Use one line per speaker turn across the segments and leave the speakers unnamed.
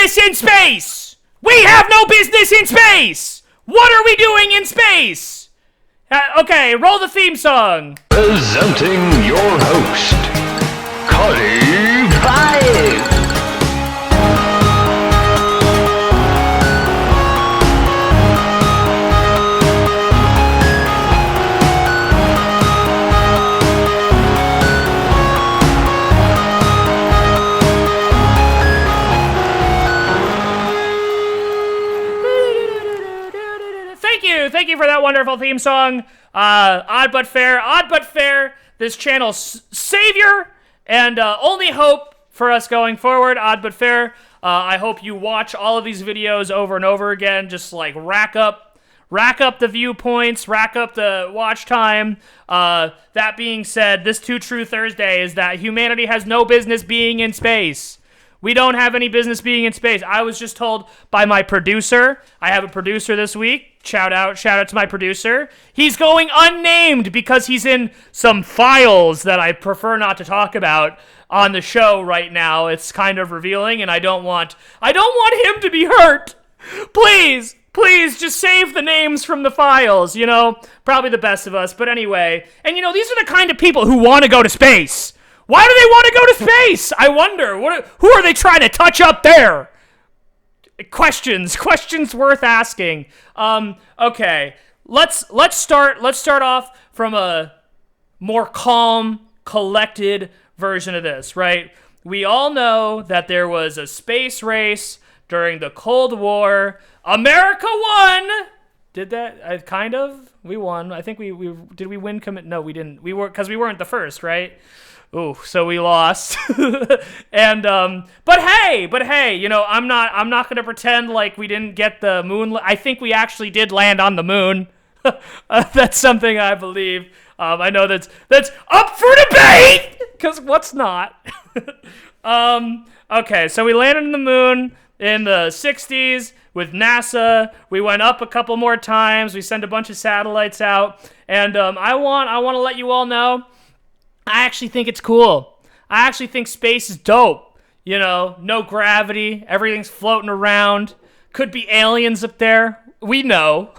business in space! We have no business in space! What are we doing in space? Okay, roll the theme song.
Presenting your host, Cuddy Vibe.
Thank you for that wonderful theme song. Odd but fair. This channel's savior and only hope for us going forward. Odd but fair. I hope you watch all of these videos over and over again. Just like rack up the viewpoints, rack up the watch time. That being said, this Two True Thursday is that humanity has no business being in space. We don't have any business being in space. I was just told by my producer. I have a producer this week. Shout out to my producer. He's going unnamed because he's in some files that I prefer not to talk about on the show right now. It's kind of revealing, and I don't want him to be hurt. Please, just save the names from the files, Probably the best of us, but anyway. And these are the kind of people who want to go to space. Why do they want to go to space? I wonder. Who are they trying to touch up there? Questions worth asking. Okay. Let's start off from a more calm, collected version of this, right? We all know that there was a space race during the Cold War. America won. Did that? Kind of. We won. I think we did. We win? No, we didn't. We were because we weren't the first, right? Ooh, so we lost. And but hey, I'm not gonna pretend like we didn't get the moon. I think we actually did land on the moon. That's something I believe. I know that's up for debate. Cause what's not? Okay, so we landed on the moon in the 60s with NASA. We went up a couple more times. We sent a bunch of satellites out, and I want to let you all know. I actually think it's cool. I actually think space is dope. No gravity. Everything's floating around. Could be aliens up there. We know.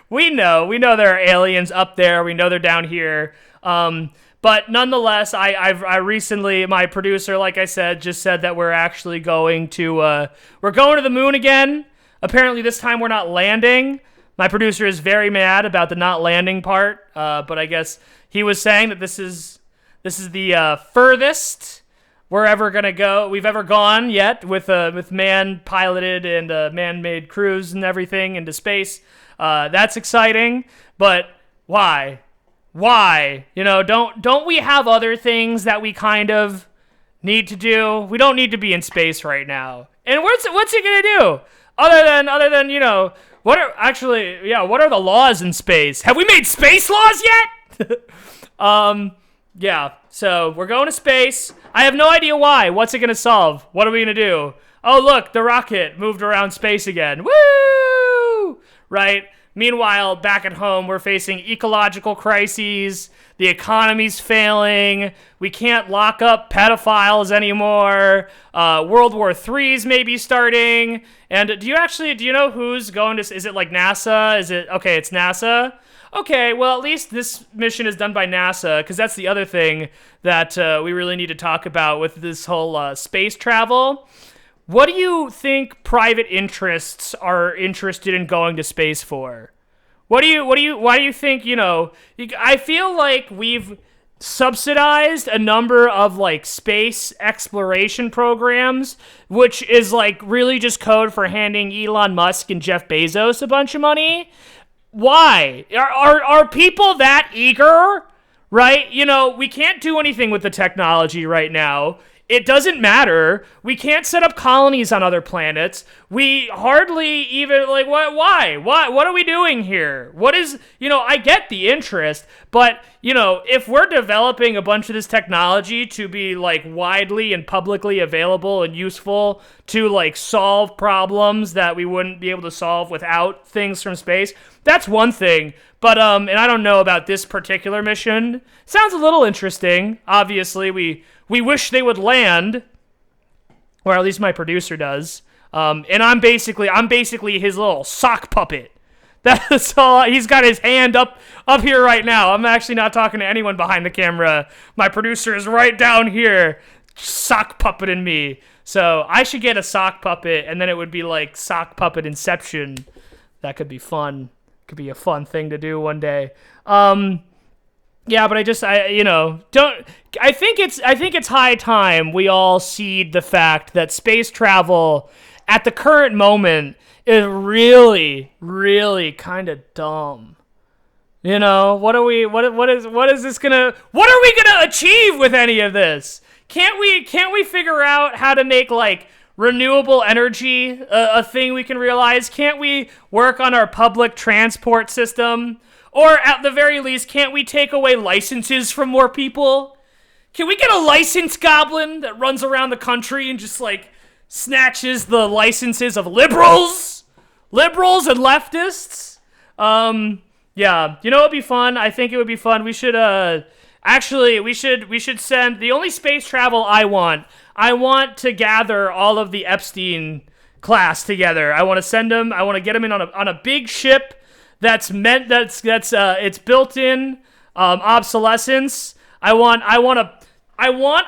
We know there are aliens up there. We know they're down here. But nonetheless, I recently, my producer, like I said, just said that we're actually going to, we're going to the moon again. Apparently this time we're not landing. My producer is very mad about the not landing part. But I guess he was saying that this is the furthest we're ever gonna go. We've ever gone yet with man piloted and man-made crews and everything into space. That's exciting. But why? Don't we have other things that we kind of need to do? We don't need to be in space right now. And what's it gonna do? Other than what are the laws in space? Have we made space laws yet? Yeah, so we're going to space. I have no idea why. What's it going to solve? What are we going to do? Oh, look, the rocket moved around space again. Woo! Right? Meanwhile, back at home, we're facing ecological crises. The economy's failing. We can't lock up pedophiles anymore. World War III's maybe starting. And do you know who's going to, is it like NASA? It's NASA? Okay, well, at least this mission is done by NASA, because that's the other thing that we really need to talk about with this whole space travel. What do you think private interests are interested in going to space for? Why do you think, I feel like we've subsidized a number of space exploration programs, which is really just code for handing Elon Musk and Jeff Bezos a bunch of money. Why? Are people that eager? Right? We can't do anything with the technology right now. It doesn't matter. We can't set up colonies on other planets. We hardly even, why? What are we doing here? What is, I get the interest, but, if we're developing a bunch of this technology to be, widely and publicly available and useful to, solve problems that we wouldn't be able to solve without things from space, that's one thing. But, and I don't know about this particular mission. Sounds a little interesting. Obviously, we wish they would land, or at least my producer does. And I'm basically his little sock puppet. That's all. He's got his hand up here right now. I'm actually not talking to anyone behind the camera. My producer is right down here, sock puppeting me. So I should get a sock puppet, and then it would be like sock puppet Inception. That could be fun. Could be a fun thing to do one day. Yeah, but I think it's high time we all cede the fact that space travel at the current moment is really, really kind of dumb. What are we gonna achieve with any of this? Can't we figure out how to make like renewable energy a thing we can realize? Can't we work on our public transport system? Or at the very least, can't we take away licenses from more people? Can we get a license goblin that runs around the country and just like snatches the licenses of liberals and leftists? Yeah, it'd be fun. I think it would be fun. We should we should send the only space travel I want to gather all of the Epstein class together. I want to send them. I want to get them in on a big ship that's it's built in obsolescence. I want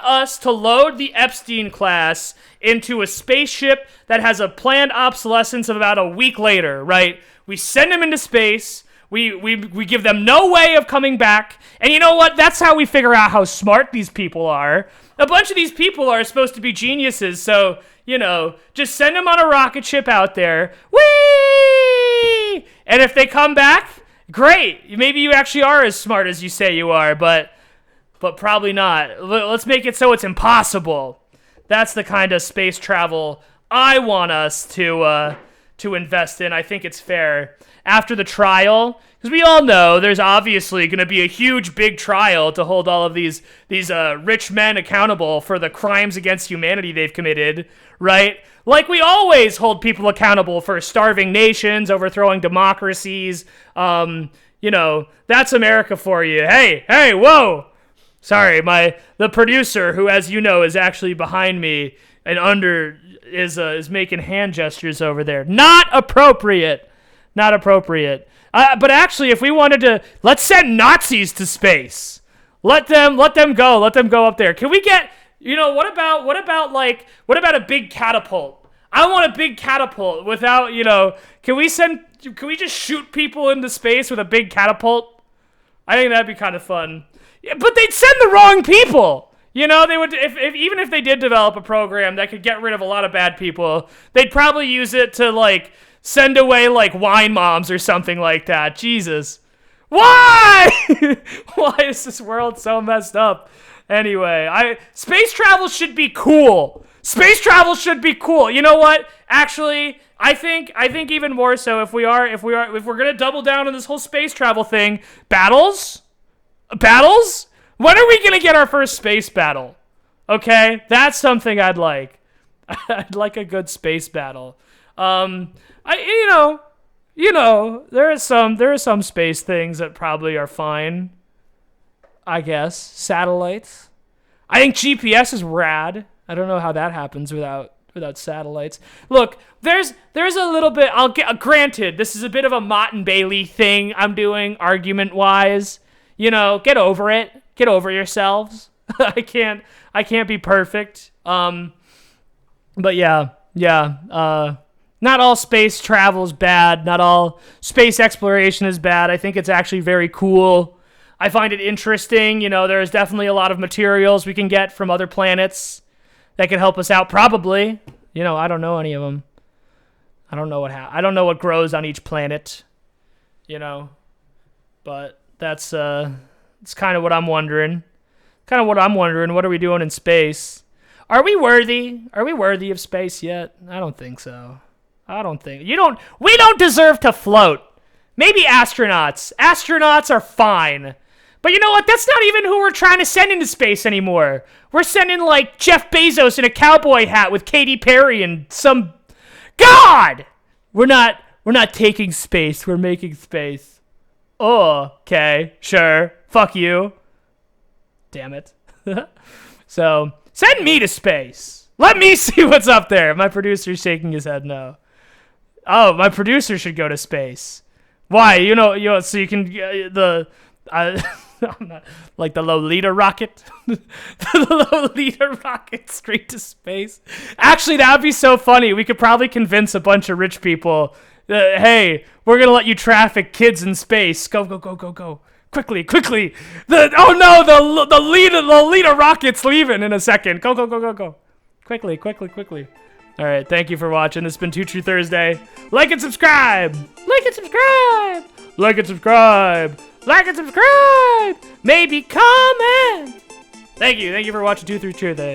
us to load the Epstein class into a spaceship that has a planned obsolescence of about a week later, right? We send them into space. We give them no way of coming back. And you know what? That's how we figure out how smart these people are. A bunch of these people are supposed to be geniuses, so, just send them on a rocket ship out there. Whee! And if they come back, great. Maybe you actually are as smart as you say you are, but probably not. Let's make it so it's impossible. That's the kind of space travel I want us to invest in. I think it's fair. After the trial, because we all know there's obviously going to be a huge, big trial to hold all of these rich men accountable for the crimes against humanity they've committed, right? Like we always hold people accountable for starving nations, overthrowing democracies. That's America for you. Hey, whoa! Sorry, the producer, who, as you know, is actually behind me and is making hand gestures over there. Not appropriate. Not appropriate. But actually, if we wanted to, let's send Nazis to space. Let them go. Let them go up there. Can we get, what about a big catapult? I want a big catapult without, can we just shoot people into space with a big catapult? I think that'd be kind of fun. Yeah, but they'd send the wrong people. They would, even if they did develop a program that could get rid of a lot of bad people, they'd probably use it to send away wine moms or something like that. Jesus. Why? Why is this world so messed up? Anyway, space travel should be cool. Space travel should be cool. You know what? Actually, I think even more so if we're going to double down on this whole space travel thing, battles? When are we going to get our first space battle? Okay? That's something I'd like. I'd like a good space battle. There are some space things that probably are fine. I guess satellites. I think GPS is rad. I don't know how that happens without satellites. Look, there's a little bit. Granted, this is a bit of a Mott and Bailey thing I'm doing argument wise. Get over it. Get over yourselves. I can't be perfect. But yeah. Not all space travel is bad. Not all space exploration is bad. I think it's actually very cool. I find it interesting. There's definitely a lot of materials we can get from other planets that can help us out. Probably. I don't know any of them. I don't know what grows on each planet. But that's it's kind of what I'm wondering. What are we doing in space? Are we worthy? Are we worthy of space yet? I don't think so. We don't deserve to float. Maybe astronauts. Astronauts are fine. But you know what? That's not even who we're trying to send into space anymore. We're sending Jeff Bezos in a cowboy hat with Katy Perry and some God. We're not taking space. We're making space. Oh, okay. Sure. Fuck you. Damn it. So, send me to space. Let me see what's up there. My producer's shaking his head no. Oh, my producer should go to space. Why? You know, so you can like the Lolita rocket, the Lolita rocket straight to space. Actually, that would be so funny. We could probably convince a bunch of rich people, hey, we're gonna let you traffic kids in space. Go, go, go, go, go. Quickly, quickly. The Lolita rocket's leaving in a second. Go, go, go, go, go. Quickly, quickly, quickly. All right, thank you for watching. This has been Two True Thursday. Like and subscribe. Like and subscribe. Like and subscribe. Like and subscribe. Maybe comment. Thank you. Thank you for watching Two True Thursday.